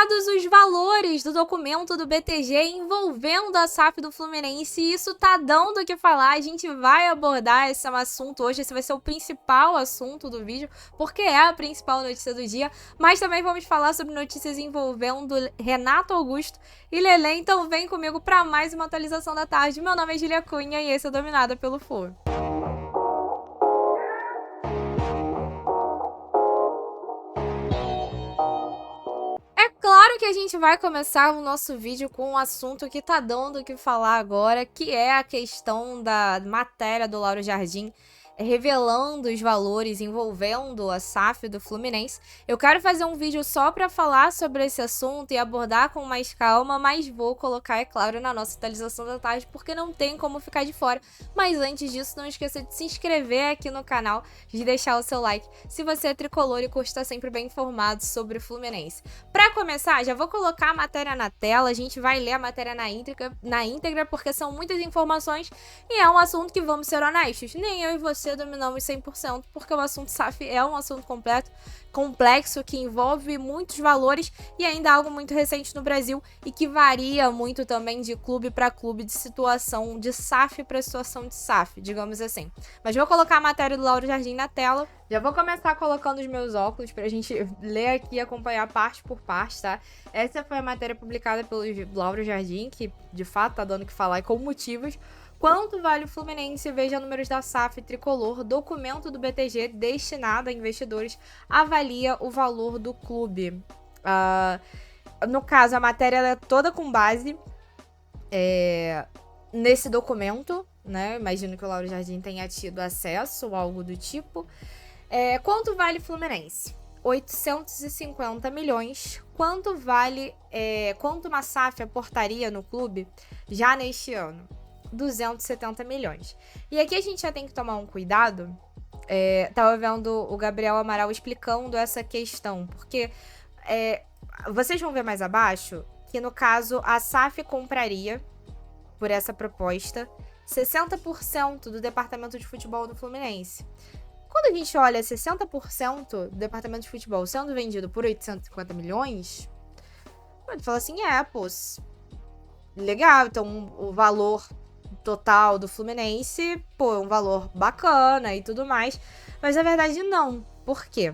publicados os valores do documento do BTG envolvendo a SAF do Fluminense, e isso tá dando o que falar. A gente vai abordar esse assunto hoje, esse vai ser o principal assunto do vídeo, porque é a principal notícia do dia, mas também vamos falar sobre notícias envolvendo Renato Augusto e Lelê, então vem comigo para mais uma atualização da tarde. Meu nome é Julia Cunha e esse é Dominada pelo Flu. Claro que a gente vai começar o nosso vídeo com um assunto que tá dando o que falar agora, que é a questão da matéria do Lauro Jardim revelando os valores envolvendo a SAF do Fluminense. Eu quero fazer um vídeo só para falar sobre esse assunto e abordar com mais calma, mas vou colocar, é claro, na nossa atualização da tarde, porque não tem como ficar de fora. Mas antes disso, não esqueça de se inscrever aqui no canal, de deixar o seu like, se você é tricolor e curte estar sempre bem informado sobre o Fluminense. Para começar, já vou colocar a matéria na tela, a gente vai ler a matéria na íntegra, porque são muitas informações e é um assunto que, vamos ser honestos, nem eu e você dominamos 100%, porque o assunto SAF é um assunto complexo, que envolve muitos valores e ainda algo muito recente no Brasil e que varia muito também de clube para clube, de situação de SAF para situação de SAF, digamos assim. Mas vou colocar a matéria do Lauro Jardim na tela. Já vou começar colocando os meus óculos pra gente ler aqui e acompanhar parte por parte, tá? Essa foi a matéria publicada pelo Lauro Jardim, que de fato tá dando o que falar e com motivos. Quanto vale o Fluminense? Veja números da SAF tricolor. Documento do BTG destinado a investidores avalia o valor do clube. No caso, a matéria é toda com base nesse documento, né? Imagino que o Lauro Jardim tenha tido acesso ou algo do tipo. Quanto vale o Fluminense? 850 milhões. Quanto vale, quanto uma SAF aportaria no clube já neste ano? 270 milhões. E aqui a gente já tem que tomar um cuidado. Tava vendo o Gabriel Amaral explicando essa questão, porque vocês vão ver mais abaixo que, no caso, a SAF compraria, por essa proposta, 60% do departamento de futebol do Fluminense. Quando a gente olha 60% do departamento de futebol sendo vendido por 850 milhões, a gente fala assim, pô, legal, então o valor total do Fluminense, pô, é um valor bacana e tudo mais, mas na verdade não. Por quê?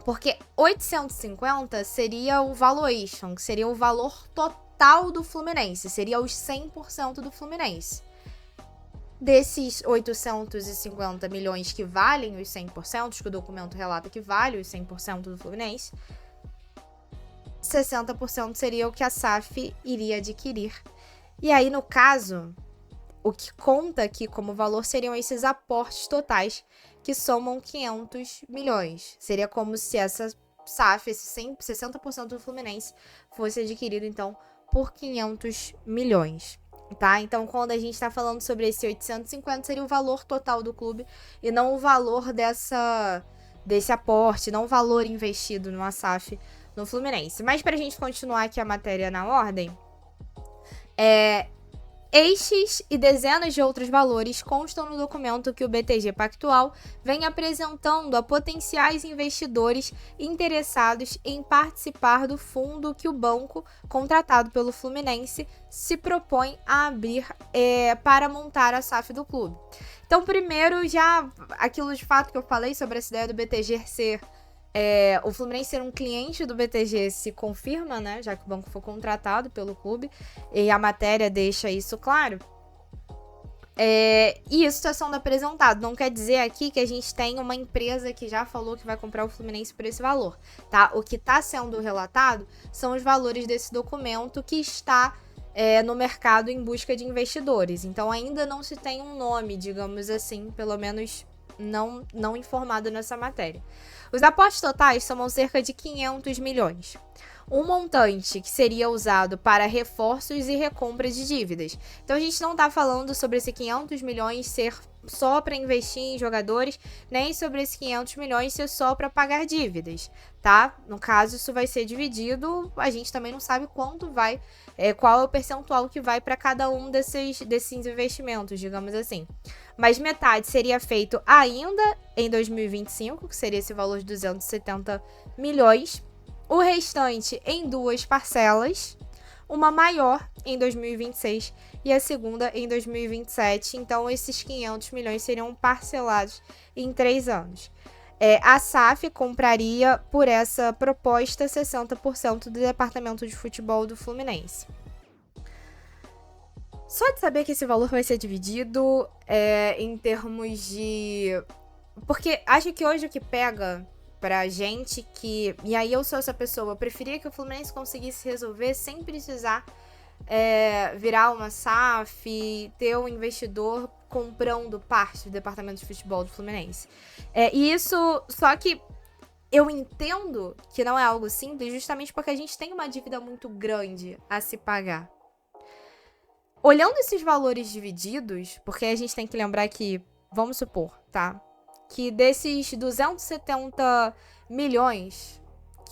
Porque 850 seria o valuation, que seria o valor total do Fluminense, seria os 100% do Fluminense. Desses 850 milhões que valem os 100%, que o documento relata que vale os 100% do Fluminense, 60% seria o que a SAF iria adquirir. E aí, no caso, o que conta aqui como valor seriam esses aportes totais, que somam 500 milhões. Seria como se essa SAF, esse 60% do Fluminense, fosse adquirido, então, por 500 milhões. Tá? Então, quando a gente está falando sobre esse 850, seria o valor total do clube e não o valor desse aporte, não o valor investido numa SAF no Fluminense. Mas, para a gente continuar aqui a matéria na ordem, estes e dezenas de outros valores constam no documento que o BTG Pactual vem apresentando a potenciais investidores interessados em participar do fundo que o banco, contratado pelo Fluminense, se propõe a abrir para montar a SAF do clube. Então, primeiro, já aquilo de fato que eu falei sobre essa ideia do BTG ser... o Fluminense ser um cliente do BTG se confirma, né? Já que o banco foi contratado pelo clube. E a matéria deixa isso claro. E isso está sendo apresentado. Não quer dizer aqui que a gente tem uma empresa que já falou que vai comprar o Fluminense por esse valor, tá? O que está sendo relatado são os valores desse documento que está no mercado em busca de investidores. Então, ainda não se tem um nome, digamos assim, pelo menos não informado nessa matéria. Os aportes totais somam cerca de 500 milhões. Um montante que seria usado para reforços e recompra de dívidas. Então, a gente não está falando sobre esse 500 milhões ser só para investir em jogadores, nem sobre esses 500 milhões ser só para pagar dívidas, tá? No caso, isso vai ser dividido, a gente também não sabe quanto vai, qual é o percentual que vai para cada um desses investimentos, digamos assim. Mas metade seria feito ainda em 2025, que seria esse valor de 270 milhões, o restante em 2 parcelas, uma maior em 2026 e a segunda em 2027. Então, esses 500 milhões seriam parcelados em 3 anos. A SAF compraria, por essa proposta, 60% do departamento de futebol do Fluminense. Só de saber que esse valor vai ser dividido em termos de... Porque acho que hoje o que pega pra gente que... E aí eu sou essa pessoa, eu preferia que o Fluminense conseguisse resolver sem precisar virar uma SAF, ter um investidor comprando parte do departamento de futebol do Fluminense. E isso, só que eu entendo que não é algo simples, justamente porque a gente tem uma dívida muito grande a se pagar. Olhando esses valores divididos, porque a gente tem que lembrar que, vamos supor, tá? Que desses 270 milhões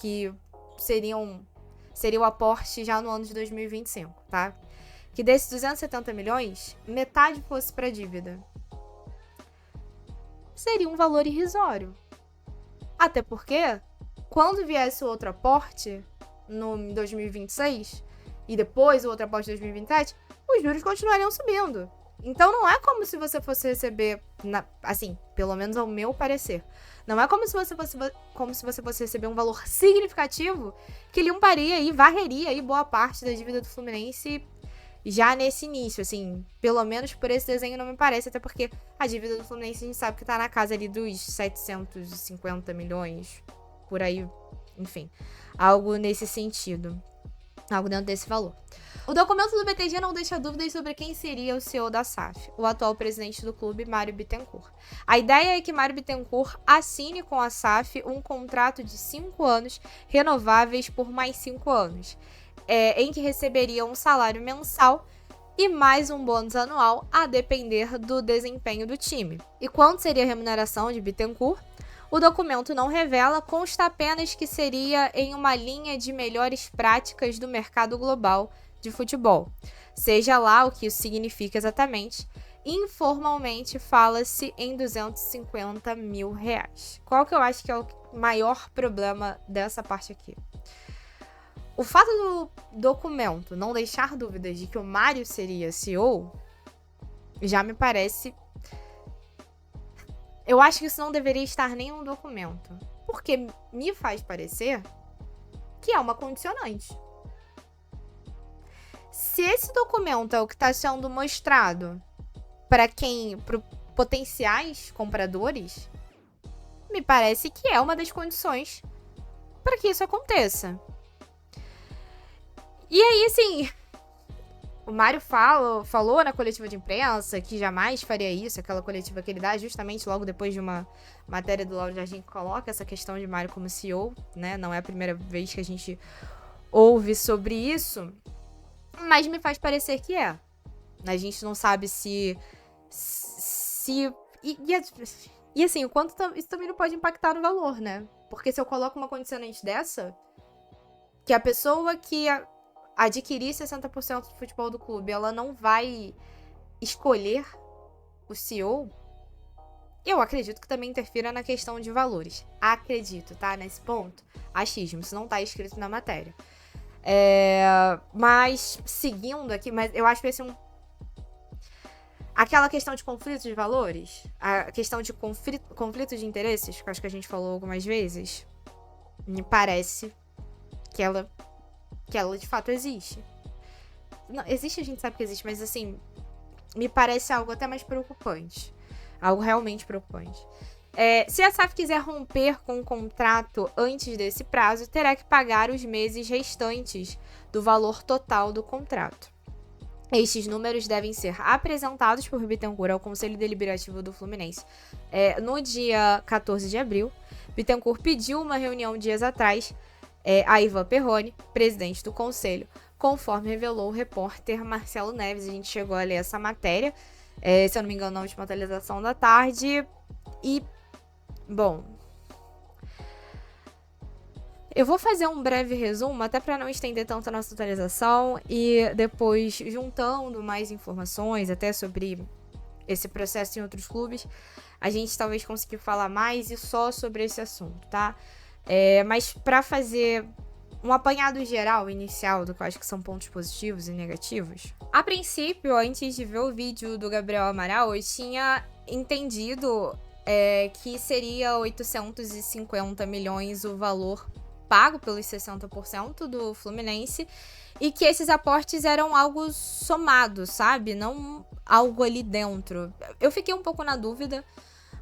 que seria o aporte já no ano de 2025, tá? Que desses 270 milhões, metade fosse para dívida. Seria um valor irrisório. Até porque, quando viesse o outro aporte no 2026 e depois o outro aporte em 2027, os juros continuariam subindo. Então não é como se você fosse receber, assim, pelo menos ao meu parecer, não é como se você fosse receber um valor significativo que limparia e varreria aí boa parte da dívida do Fluminense já nesse início, assim, pelo menos por esse desenho não me parece, até porque a dívida do Fluminense a gente sabe que tá na casa ali dos 750 milhões, por aí, enfim, algo nesse sentido. Algo dentro desse valor. O documento do BTG não deixa dúvidas sobre quem seria o CEO da SAF, o atual presidente do clube, Mário Bittencourt. A ideia é que Mário Bittencourt assine com a SAF um contrato de 5 anos, renováveis por mais 5 anos, em que receberia um salário mensal e mais um bônus anual, a depender do desempenho do time. E quanto seria a remuneração de Bittencourt? O documento não revela, consta apenas que seria em uma linha de melhores práticas do mercado global de futebol. Seja lá o que isso significa exatamente, informalmente fala-se em 250 mil reais. Qual que eu acho que é o maior problema dessa parte aqui? O fato do documento não deixar dúvidas de que o Mário seria CEO, já me parece... Eu acho que isso não deveria estar nem no documento. Porque me faz parecer que é uma condicionante. Se esse documento é o que está sendo mostrado para potenciais compradores, me parece que é uma das condições para que isso aconteça. E aí, assim... O Mário falou na coletiva de imprensa que jamais faria isso, aquela coletiva que ele dá justamente logo depois de uma matéria do Lauro Jardim que coloca essa questão de Mário como CEO, né? Não é a primeira vez que a gente ouve sobre isso, mas me faz parecer que é. A gente não sabe se e assim, o quanto isso também não pode impactar no valor, né? Porque se eu coloco uma condicionante dessa, que a pessoa que adquirir 60% do futebol do clube, ela não vai escolher o CEO, eu acredito que também interfira na questão de valores. Acredito, tá? Nesse ponto. Achismo, isso não tá escrito na matéria. Mas, seguindo aqui, mas eu acho que esse é aquela questão de conflito de valores, a questão de conflito de interesses, que eu acho que a gente falou algumas vezes, me parece que ela de fato existe. Não, existe, a gente sabe que existe, mas assim, me parece algo até mais preocupante. Algo realmente preocupante. Se a SAF quiser romper com o contrato antes desse prazo, terá que pagar os meses restantes do valor total do contrato. Estes números devem ser apresentados por Bittencourt ao Conselho Deliberativo do Fluminense. No dia 14 de abril, Bittencourt pediu uma reunião dias atrás a Ivan Perrone, presidente do conselho, conforme revelou o repórter Marcelo Neves. A gente chegou a ler essa matéria, se eu não me engano, na última atualização da tarde. E, bom, eu vou fazer um breve resumo, até para não estender tanto a nossa atualização, e depois, juntando mais informações, até sobre esse processo em outros clubes, a gente talvez consiga falar mais e só sobre esse assunto, tá? Mas para fazer um apanhado geral inicial do que eu acho que são pontos positivos e negativos. A princípio, antes de ver o vídeo do Gabriel Amaral, eu tinha entendido que seria 850 milhões o valor pago pelos 60% do Fluminense e que esses aportes eram algo somado, sabe? Não algo ali dentro. Eu fiquei um pouco na dúvida,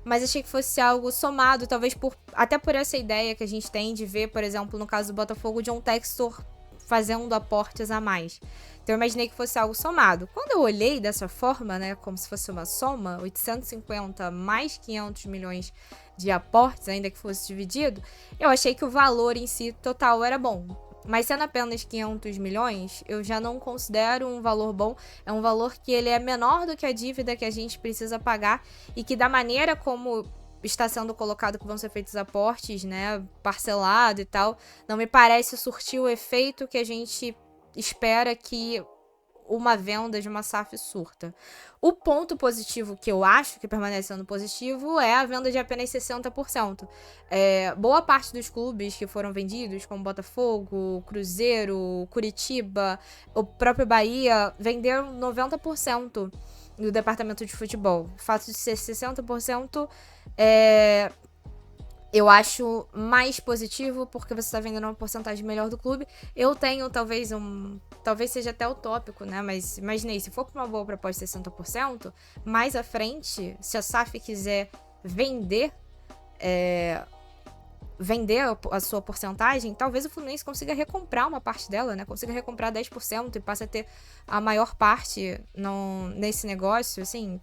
mas achei que fosse algo somado, talvez até por essa ideia que a gente tem de ver, por exemplo, no caso do Botafogo, John Textor fazendo aportes a mais. Então eu imaginei que fosse algo somado. Quando eu olhei dessa forma, né, como se fosse uma soma, 850 mais 500 milhões de aportes, ainda que fosse dividido, eu achei que o valor em si total era bom. Mas sendo apenas 500 milhões, eu já não considero um valor bom. É um valor que ele é menor do que a dívida que a gente precisa pagar e que da maneira como está sendo colocado que vão ser feitos aportes, né, parcelado e tal, não me parece surtir o efeito que a gente espera que uma venda de uma SAF surta. O ponto positivo que eu acho que permanece sendo positivo é a venda de apenas 60%. Boa parte dos clubes que foram vendidos, como Botafogo, Cruzeiro, Curitiba, o próprio Bahia, venderam 90% do departamento de futebol. O fato de ser 60% eu acho mais positivo, porque você está vendendo uma porcentagem melhor do clube. Eu tenho talvez seja até utópico, né? Mas imaginei, se for para uma boa proposta de 60%, mais à frente, se a SAF quiser vender a sua porcentagem, talvez o Fluminense consiga recomprar uma parte dela, né? Consiga recomprar 10% e passe a ter a maior parte nesse negócio, assim.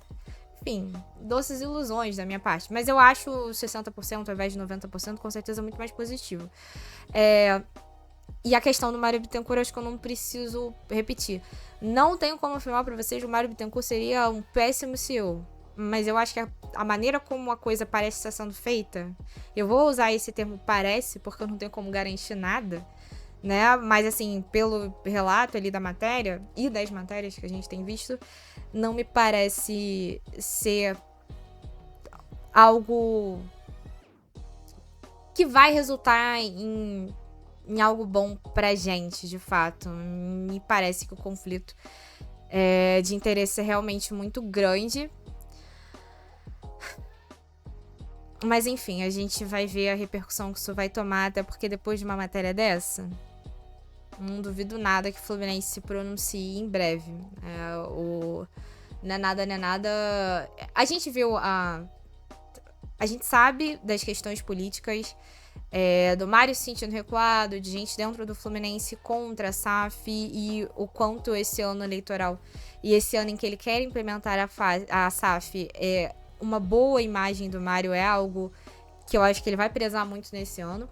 Enfim, doces ilusões da minha parte. Mas eu acho 60% ao invés de 90% com certeza muito mais positivo. E a questão do Mário Bittencourt, eu acho que eu não preciso repetir. Não tenho como afirmar pra vocês que o Mário Bittencourt seria um péssimo CEO. Mas eu acho que a maneira como a coisa parece estar sendo feita, eu vou usar esse termo parece, porque eu não tenho como garantir nada, né? Mas assim, pelo relato ali da matéria e das matérias que a gente tem visto, não me parece ser algo que vai resultar em algo bom pra gente, de fato. Me parece que o conflito de interesse é realmente muito grande. Mas enfim, a gente vai ver a repercussão que isso vai tomar, até porque depois de uma matéria dessa, não duvido nada que o Fluminense se pronuncie em breve. Não é nada. A gente viu a gente sabe das questões políticas do Mário se sentindo recuado, de gente dentro do Fluminense contra a SAF e o quanto esse ano eleitoral e esse ano em que ele quer implementar a SAF uma boa imagem do Mário é algo que eu acho que ele vai prezar muito nesse ano.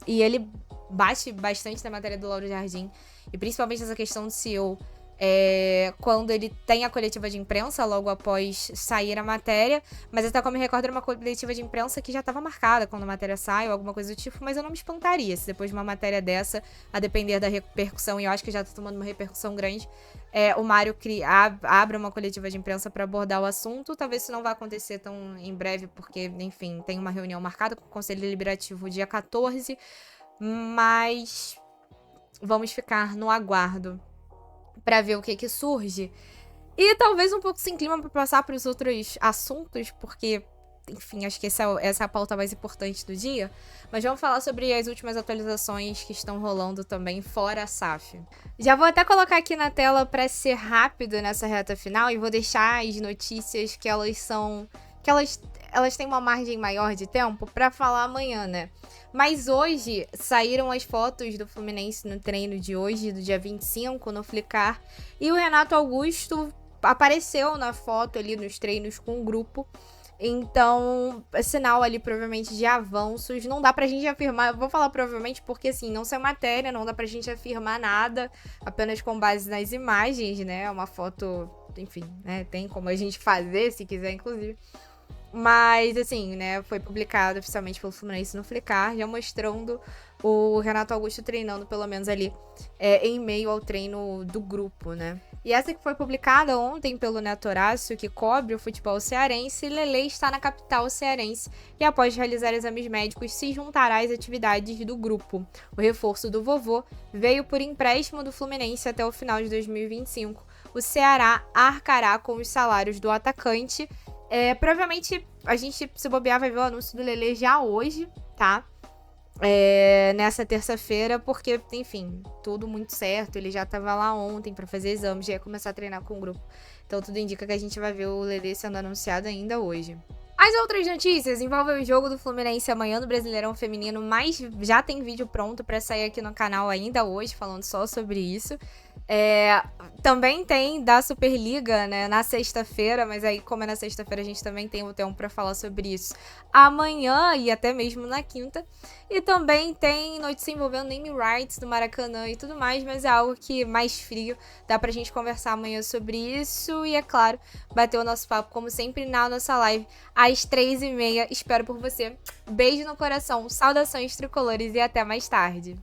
E ele bate bastante na matéria do Lauro Jardim, e principalmente essa questão do CEO, quando ele tem a coletiva de imprensa logo após sair a matéria, mas até como me recordo era uma coletiva de imprensa que já estava marcada quando a matéria sai ou alguma coisa do tipo, mas eu não me espantaria se depois de uma matéria dessa, a depender da repercussão, e eu acho que já tá tomando uma repercussão grande, o Mário abra uma coletiva de imprensa para abordar o assunto. Talvez isso não vá acontecer tão em breve, porque, enfim, tem uma reunião marcada com o Conselho Deliberativo dia 14, mas vamos ficar no aguardo pra ver o que surge. E talvez um pouco sem clima pra passar pros outros assuntos, porque, enfim, acho que essa é a pauta mais importante do dia. Mas vamos falar sobre as últimas atualizações que estão rolando também fora a SAF. Já vou até colocar aqui na tela pra ser rápido nessa reta final e vou deixar as notícias que elas são... que elas têm uma margem maior de tempo pra falar amanhã, né? Mas hoje saíram as fotos do Fluminense no treino de hoje, do dia 25, no Flickr. E o Renato Augusto apareceu na foto ali nos treinos com o grupo. Então, é sinal ali provavelmente de avanços. Não dá pra gente afirmar, eu vou falar provavelmente porque assim, não saiu matéria, não dá pra gente afirmar nada, apenas com base nas imagens, né? Uma foto, enfim, né? Tem como a gente fazer, se quiser, inclusive. Mas, assim, né, foi publicado oficialmente pelo Fluminense no Flickr, já mostrando o Renato Augusto treinando, pelo menos ali, em meio ao treino do grupo, né. E essa que foi publicada ontem pelo Neto Horácio, que cobre o futebol cearense, Lelê está na capital cearense e após realizar exames médicos se juntará às atividades do grupo. O reforço do vovô veio por empréstimo do Fluminense até o final de 2025. O Ceará arcará com os salários do atacante. Provavelmente a gente, se bobear, vai ver o anúncio do Lelê já hoje, tá? Nessa terça-feira, porque, enfim, tudo muito certo. Ele já tava lá ontem pra fazer exame, já ia começar a treinar com o grupo. Então tudo indica que a gente vai ver o Lelê sendo anunciado ainda hoje. As outras notícias envolvem o jogo do Fluminense amanhã no Brasileirão Feminino, mas já tem vídeo pronto pra sair aqui no canal ainda hoje, falando só sobre isso. Também tem da Superliga, né, na sexta-feira, mas aí como é na sexta-feira a gente também tem o tempo pra falar sobre isso amanhã e até mesmo na quinta. E também tem notícia envolvendo naming rights do Maracanã e tudo mais, mas é algo que mais frio, dá pra gente conversar amanhã sobre isso e, é claro, bater o nosso papo como sempre na nossa live às 3h30. Espero por você. Beijo no coração, saudações tricolores e até mais tarde.